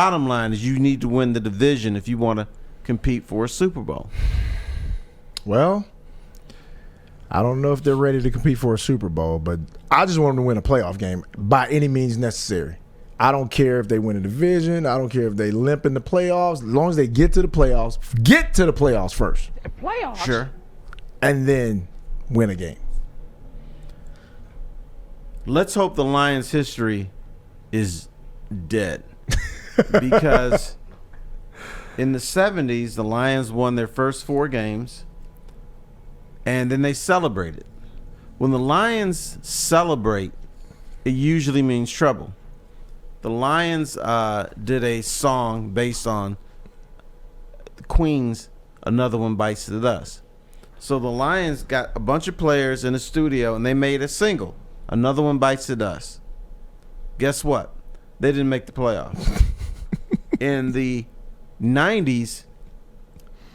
bottom line is you need to win the division if you want to compete for a Super Bowl. Well, I don't know if they're ready to compete for a Super Bowl, but I just want them to win a playoff game by any means necessary. I don't care if they win a division. I don't care if they limp in the playoffs. As long as they get to the playoffs first. The playoffs? Sure. And then win a game. Let's hope the Lions' history is dead. Because in the 70s, the Lions won their first 4 games, and then they celebrated. When the Lions celebrate, it usually means trouble. The Lions did a song based on Queen's Another One Bites the Dust. So the Lions got a bunch of players in the studio, and they made a single, Another One Bites the Dust. Guess what? They didn't make the playoffs. In the 90s,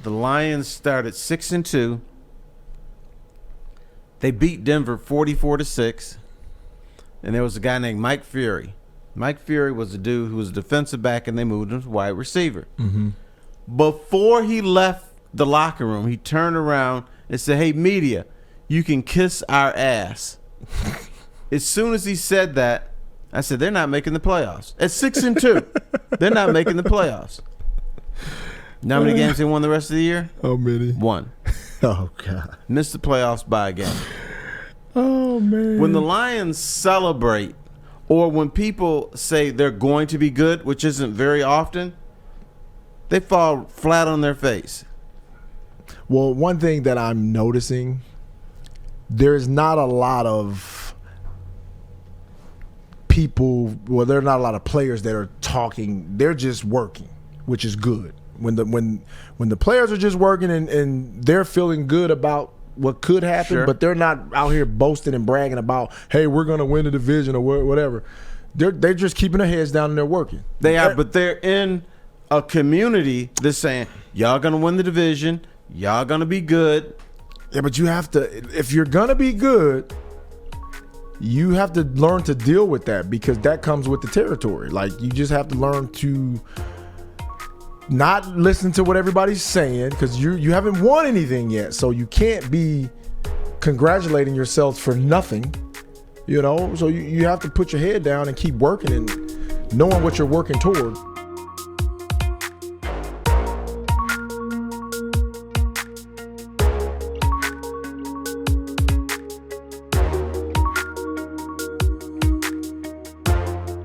the Lions started 6-2. They beat Denver 44-6. And there was a guy named Mike Fury. Mike Fury was a dude who was a defensive back, and they moved him to wide receiver. Mm-hmm. Before he left the locker room, he turned around and said, "Hey, media, you can kiss our ass." As soon as he said that, I said, they're not making the playoffs. At 6-2, they're not making the playoffs. You know how many games they won the rest of the year? How many? 1. Oh, God. Missed the playoffs by a game. Oh, man. When the Lions celebrate, or when people say they're going to be good, which isn't very often, they fall flat on their face. Well, one thing that I'm noticing, there's not a lot of people, well, there are not a lot of players that are talking. They're just working, which is good. When the players are just working and they're feeling good about what could happen, sure, but they're not out here boasting and bragging about, hey, we're going to win the division or whatever. They're just keeping their heads down and they're working. They are, but they're in a community that's saying, y'all going to win the division, y'all going to be good. Yeah, but you have to, if you're going to be good, you have to learn to deal with that, because that comes with the territory. Like, you just have to learn to not listen to what everybody's saying, because you haven't won anything yet. So you can't be congratulating yourself for nothing, you know? So you have to put your head down and keep working and knowing what you're working toward.